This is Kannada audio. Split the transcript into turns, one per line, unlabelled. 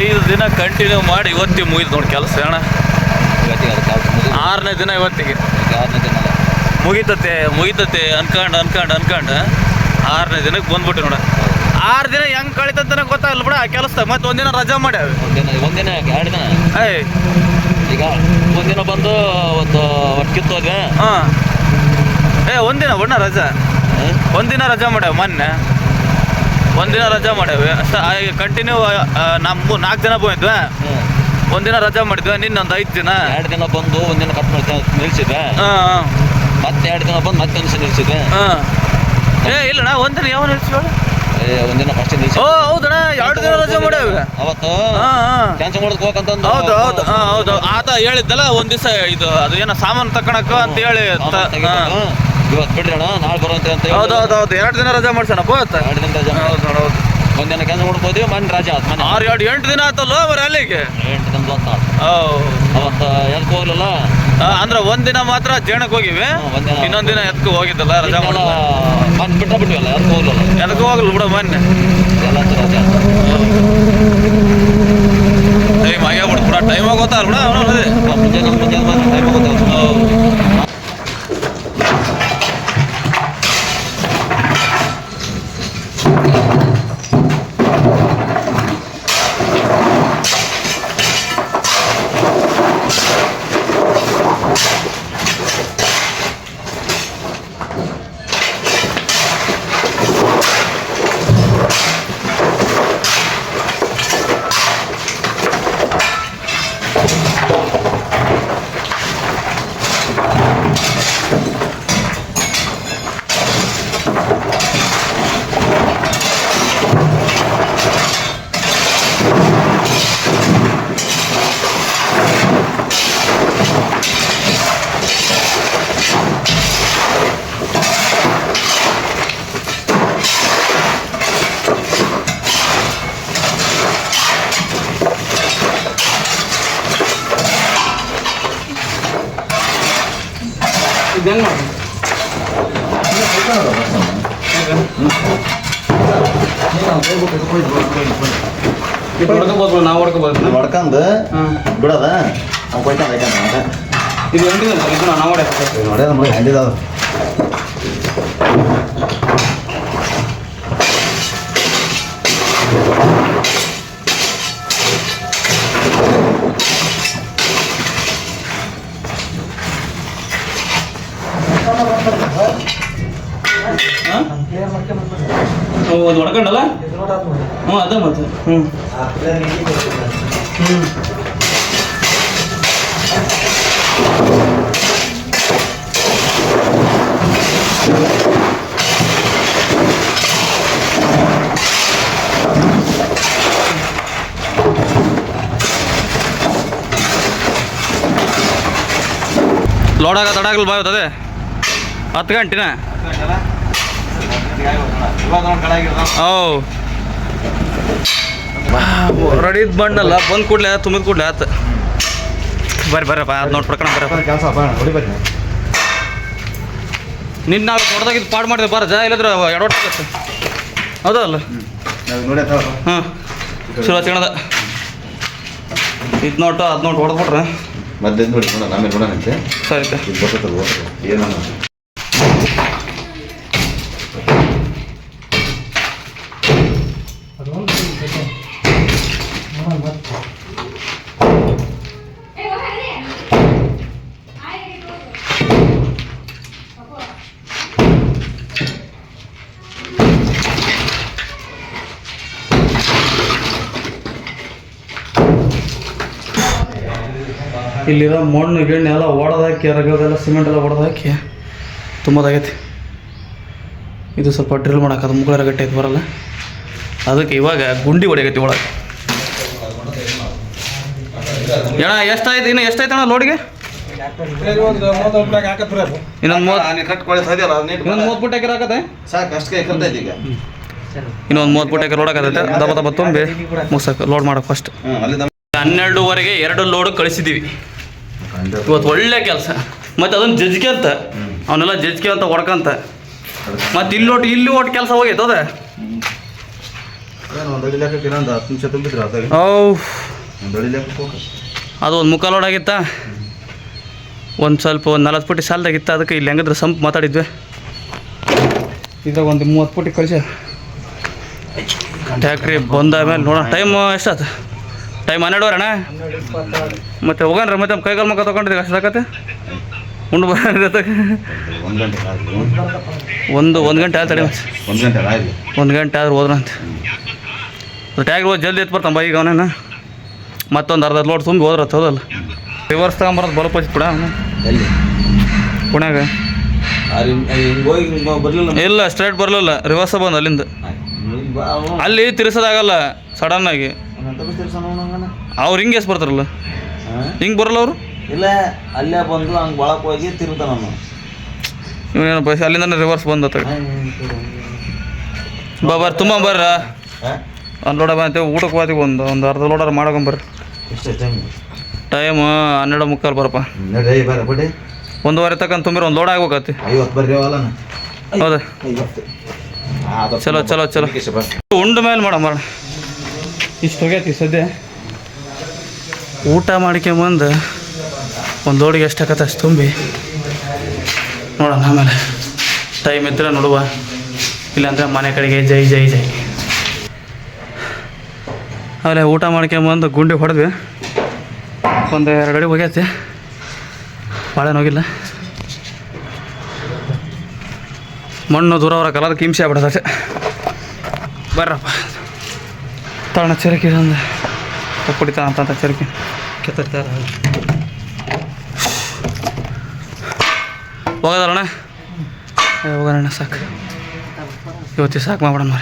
5 ದಿನ ಕಂಟಿನ್ಯೂ ಮಾಡಿ ಇವತ್ತಿಗೆ ಮುಗಿದು ನೋಡಿ ಕೆಲಸ ಅಣ್ಣ. 6ನೇ ದಿನ ಇವತ್ತಿಗೆ ಮುಗಿತತೆ ಅನ್ಕಂಡು 6ನೇ ದಿನಕ್ಕೆ ಬಂದ್ಬಿಟ್ಟು ನೋಡ. 6 ದಿನ ಹೆಂಗೆ ಕಳಿತಂತ ಗೊತ್ತಾಗಲ್ಲ ಬಿಡ ಕೆಲಸ. ಮತ್ತೆ ಒಂದಿನ ರಜಾ ಮಾಡ್ಯಾವ.
ಒಂದಿನ 2 ದಿನ
ಏಯ್
ಈಗ ಒಂದಿನ ಬಂದು ಒಂದು ಕಿತ್ತೋದ್ವಿ.
ಹಾಂ ಒಂದಿನ ಬಣ್ಣ ರಜಾ, ಒಂದಿನ ರಜಾ ಮಾಡ್ಯಾವ. ಮೊನ್ನೆ ಒಂದಿನ ರಜಾ ಮಾಡ್ಯಾವೆ ಅಷ್ಟ. ಕಂಟಿನ್ಯೂ ನಮ್ಮ 4 ದಿನ ಬಂದಿದ್ವಿ. ಒಂದಿನ ರಜಾ ಮಾಡಿದ್ವಿ. ನಿನ್ನೊಂದು 5 ದಿನ
2 ದಿನ ಬಂದು ಒಂದಿನ ಕಟ್ ನಿಲ್ಸಿದ್ವಿ.
ಹಾಂ
ಮತ್ತೆ 2 ದಿನ ಬಂದು ಮತ್ತೆ ಒಂದು ನಿಲ್ಸಿದ್ವಿ.
ಹಾಂ ಇಲ್ಲಣ್ಣ ಒಂದಿನ ಯಾವ ನಿಲ್ಸಿಗಳು
ಒಂದಿನ ಫಸ್ಟ್ ನಿಲ್ಸಿ.
ಹೌದಣ್ಣ 2 ದಿನ ರಜಾ ಮಾಡ್ಯಾವ
ಅವತ್ತು ಕ್ಯಾನ್ಸಲ್ ಮಾಡೋದಕ್ಕೆ ಹೋಗಂತಂದು.
ಹೌದು ಆತ ಹೇಳಿದ್ದಲ್ಲ ಒಂದ್ ದಿವಸ ಇದು ಅದು ಏನೋ ಸಾಮಾನು ತಕೊಳಕ ಅಂತ ಹೇಳಿ.
ಇವತ್ತು ಬಿಡ್ರಿ ಅಣ್ಣ ನಾಳೆ ಬರುವಂತ ಅಂತ.
ಹೌದು 2 ದಿನ ರಜಾ ಮಾಡ್ಸೋಣಪ್ಪ.
2 ದಿನ ರಜಾ. ಹೌದು ಒಂದಿನ ಕ್ಯಾನ್ಸಲ್ ಮಾಡೋಕೆ ಹೋದ್ವಿ. ಮನೆ ರಜಾ ಆಯ್ತು. ಮನೆ
8 ದಿನ ಆತಲ್ಲ ಬರ ಅಲ್ಲಿಗೆ.
8 ದಿನ ಅವತ್ತು ಎದಕ್ಕೆ ಹೋಗ್ಲಿಲ್ಲ
ಅಂದ್ರೆ ಒಂದಿನ ಮಾತ್ರ ಜೇಣಕ್ಕೆ ಹೋಗಿವಿ. ಇನ್ನೊಂದ್ ದಿನ ಎದಕ್ಕೂ ಹೋಗಿದ್ದಲ್ಲ ರಜಾ ಮಾಡಿ
ಮನೆ ಬಿಟ್ಟಿವಲ್ಲ. ಎದಕ್ಕೆ ಹೋಗ್ಲಿಲ್ಲ.
ಎದಕ್ಕೂ ಹೋಗ್ಲಿ ಬಿಡ ಮೊನ್ನೆ
ಎಲ್ಲ ರಜಾ
ಟೈಮ್ ಆಗ್ಯಾಬಿಡು ಬಿಡ. ಟೈಮ್ ಆಗೋತಾರ ಬಿಡ.
ಮುಂಜಾನೆ ಟೈಮ್ ಆಗುತ್ತೆ.
ಹೊಡ್ಕೋಬೋದು. ನಾವು ಹೊಡ್ಕೋಬೋದು.
ಹೊಡ್ಕಂದು ಬಿಡೋದ ನಾವು ಕೊಯ್ತಾನೆ ಯಾಕಂದ್ರೆ
ಇದು ಎಂಟಿದೆ ನಾವು
ನೋಡ್ಯಾರ ನೋಡಿ ಹಂಡಿದಾವ.
ಅದು ಹೊಡ್ಕೊಂಡಲ್ಲ. ಅದ ಮತ್ತೆ
ಲೋಡ್ ಆಗ ತಡಾಗಲ್ ಬಾಯ್ತದೆ 10 ಗಂಟೆನ. ರೆಡಿ ಬಂಡಲ್ಲ ಬಂದು ಕೂಡಲೇ ತುಂಬಿದ ಕೂಡಲೇ ಆಯ್ತು. ಬರ್ರಪ್ಪ ಅದು ನೋಡಿ ಪಡ್ಕೊಂಡು ಬರ್ರಪ್ಪ. ನಿನ್ನ ನಾವು ದೊಡ್ಡದಾಗಿದ್ದು ಪಾಡು ಮಾಡಿದೆ ಬರ ಜಾ ಇಲ್ಲದ್ರೆ ಎಡವಟ್ಟು ಹೌದಲ್ಲ. ಹಾಂ ಚಲೋ ತಿನ್ನದ ಇದು ನೋಟು ಅದು ನೋಟು ಹೊಡೆದ್ಬಿಟ್ರೆ
ಮತ್ತೆ ನೋಡಿ ನೋಡೋಣ ಆಮೇಲೆ ನೋಡೋಣಂತೆ.
ಸರಿ
ಏನು
ಇಲ್ಲಿರೋ ಮಣ್ಣು ಗಿಣ್ಣು ಎಲ್ಲ ಹೊಡೆದಾಕಿ ರಗದೆಲ್ಲ ಸಿಮೆಂಟ್ ಎಲ್ಲ ಹೊಡೆದಾಕಿ ತುಂಬದಾಗೈತಿ. ಇದು ಸ್ವಲ್ಪ ಡ್ರಿಲ್ ಮಾಡೋಕೆ ಅದು ಮುಗಳ ಗಟ್ಟಿ ಐತೆ ಬರಲ್ಲ. ಅದಕ್ಕೆ ಇವಾಗ ಗುಂಡಿ ಹೊಡೆಯಕೈತಿ ಒಳಗೆ. ಅಣ್ಣ ಎಷ್ಟಾಯ್ತು ಇನ್ನು ಎಷ್ಟಾಯ್ತು ಅಣ್ಣ ಲೋಡಿಗೆ? ಇನ್ನೊಂದು 30 ಫುಟ್ ಎಕರೆ ಆಗತ್ತೆ
ಸಾಕು. ಅಷ್ಟೇ ಕಲ್ತೈತಿ ಈಗ.
ಇನ್ನೊಂದು 30 ಫುಟ್ ಎಕರೆ ಲೋಡ್ ಆಗತ್ತೆ. ದಬ್ಬ ತುಂಬಿ ಮುಗ್ಸಕ್ಕೆ ಲೋಡ್ ಮಾಡೋಕೆ ಫಸ್ಟ್. 12ವರೆಗೆ 2 ಲೋಡ್ ಕಳಿಸಿದ್ದೀವಿ. ಇವತ್ತು ಒಳ್ಳೆ ಕೆಲಸ. ಮತ್ತು ಅದನ್ನು ಜಜ್ಕೆ ಅಂತ ಅವನ್ನೆಲ್ಲ ಜಜ್ಕೆ ಅಂತ ಹೊಡ್ಕಂತ ಮತ್ತು ಇಲ್ಲಿ ಒಟ್ಟು ಕೆಲಸ ಹೋಗೈತೆ ಅದ
ಒಂದು ಅಡಿ ಲೆಕ್ಕಕ್ಕೆ ಇನ್ನೊಂದು 10 ನಿಮಿಷ ತುಂಬಿದ್ರೆ ಅದಾಗ
ಓ
ಒಂದು ಅಡಿ ಲೆಕ್ಕಕ್ಕೆ ಹೋಗಿ
ಅದು ಒಂದು ಮುಕ್ಕಾಲು ಲೋಡ್ ಆಗಿತ್ತ ಒಂದು ಸ್ವಲ್ಪ ಒಂದು 40 ಫುಟಿ ಸಾಲದಾಗಿತ್ತು ಅದಕ್ಕೆ ಇಲ್ಲಿ ಹೆಂಗಿದ್ರೆ ಸಂಪ್ ಮಾತಾಡಿದ್ವಿ ಇದ್ರಾಗ ಒಂದು 30 ಫುಟಿ ಕಳಿಸಿ ಟ್ಯಾಕ್ಟ್ರಿ ಬಂದಾದ್ಮೇಲೆ ನೋಡೋಣ ಟೈಮ್ ಎಷ್ಟಾಯ್ತು ಟೈಮ್ 12 ಅಣ್ಣ ಮತ್ತೆ ಹೋಗೋಣ ಮತ್ತೆ ಕೈಗಾಲು ಮಕ್ಕ ತೊಗೊಂಡಿದ್ದೀವಿ ಅಷ್ಟು ಸಾಕತ್ತೆ ಉಂಡು ಬರೋದಕ್ಕೆ
1 ಗಂಟೆ ಆಗಲಿ
ಒಂದು ಗಂಟೆ ಆಯ್ತು ತಡಿ
1 ಗಂಟೆ ಆಗಲಿ
1 ಗಂಟೆ ಆದ್ರೆ ಹೋದ್ರಂತೆ ಟ್ಯಾಕ್ಟ್ರಿ ಹೋಗಿ ಜಲ್ದಿ ಎತ್ತು ಬರ್ತಾನೆ ಈಗ ಅವನೇನ ಮತ್ತೊಂದು ಅರ್ಧ ಲೋಡ್ ತುಂಬಿ ಹೋದ್ರತ್ತ ಹೌದಲ್ಲ ರಿವರ್ಸ್ ತಗೊಂಬರೋದು ಬಲಪ್ ಹಚ್ಚಿ ಬಿಡ ಅವನು
ಎಲ್ಲಿ
ಪುಣ್ಯಾಗ
ಹಿಂಗೆ ಹೋಗಿ ಬರಲಿಲ್ಲ
ಇಲ್ಲ ಸ್ಟ್ರೈಟ್ ಬರಲಿಲ್ಲ ರಿವರ್ಸ ಬಂದು ಅಲ್ಲಿಂದ ಅಲ್ಲಿ ತಿರ್ಸೋದಾಗಲ್ಲ ಸಡನ್ನಾಗಿ ಅವ್ರು ಹಿಂಗೆ ಎಷ್ಟು ಬರ್ತಾರಲ್ಲ ಹಿಂಗೆ ಬರಲ್ಲ ಅವರು
ಇಲ್ಲ ಅಲ್ಲೇ ಬಂದು ಹಂಗೆ ಒಳಕ್ಕೆ ಹೋಗಿ ತಿರುಗ್ತಾನ ನಾನು
ಇವನೇನು ಬಸ್ ಅಲ್ಲಿಂದ ರಿವರ್ಸ್ ಬಂದತ್ತ ಬರ್ರಿ ತುಂಬ ಬರ್ರ ಒಂದು ಲೋಡ ಬಂತೇವೆ ಊಟಕ್ಕೆ ಹೋಗ್ತೀವಿ ಒಂದು ಅರ್ಧ ಲೋಡಾರ ಮಾಡ್ಕೊಂಬರ್ರಿ
ಎಷ್ಟು ಟೈಮ್
12:45 ಬರಪ್ಪ
ನಡಿ ಬರ್ರಿ ಬಿಡಿ
1:15 ತಗೊಂಡು ತುಂಬಿರ ಒಂದು ಲೋಡ್ ಆಗ್ಬೇಕತ್ತಿ
50 ಬರ್ರಿ ಅವಲ್ಲ
ಹೌದಾ
50
ಚಲೋ ಚಲೋ ಚಲೋ ಉಂಡ ಮೇಲೆ ಮಾಡಮ್ಮ ಇಷ್ಟು ಹೋಗೈತಿ ಸದ್ಯ ಊಟ ಮಾಡ್ಕೊಂಬಂದು ಒಂದು ಲೋಡಿಗೆ ಎಷ್ಟು ಆಕತ್ತೆ ಅಷ್ಟು ತುಂಬಿ ನೋಡೋಣ ಆಮೇಲೆ ಟೈಮ್ ಇದ್ರೆ ನೋಡುವ ಇಲ್ಲಾಂದರೆ ಮನೆ ಕಡೆಗೆ ಜೈ ಜೈ ಜೈ ಆಮೇಲೆ ಊಟ ಮಾಡ್ಕೊಂಬಂದು ಗುಂಡಿ ಹೊಡೆದ್ವಿ ಒಂದು 2 ಅಡಿ ಹೋಗ್ಯೈತಿ ಭಾಳ ಹೋಗಿಲ್ಲ ಮಣ್ಣು ದೂರ ಹೊರಕಲ್ಲ ಅದಕ್ಕೆ ಹಿಂಸೆ ಆಗ್ಬಿಡೋದಷ್ಟೆ ಬರ್ರಪ್ಪ ತಣ ಚರಕಿ ಒಂದು ಕುಡಿತಾನ ಅಂತ ಚರಕಿ ಕೆತ್ತಾರ ಹೋಗೋದಲ್ಲಣ್ಣ ಹೋಗೋಣ ಸಾಕು ಇವತ್ತಿಗೆ ಸಾಕು ಮಾಡ್ಬಿಡೋಣ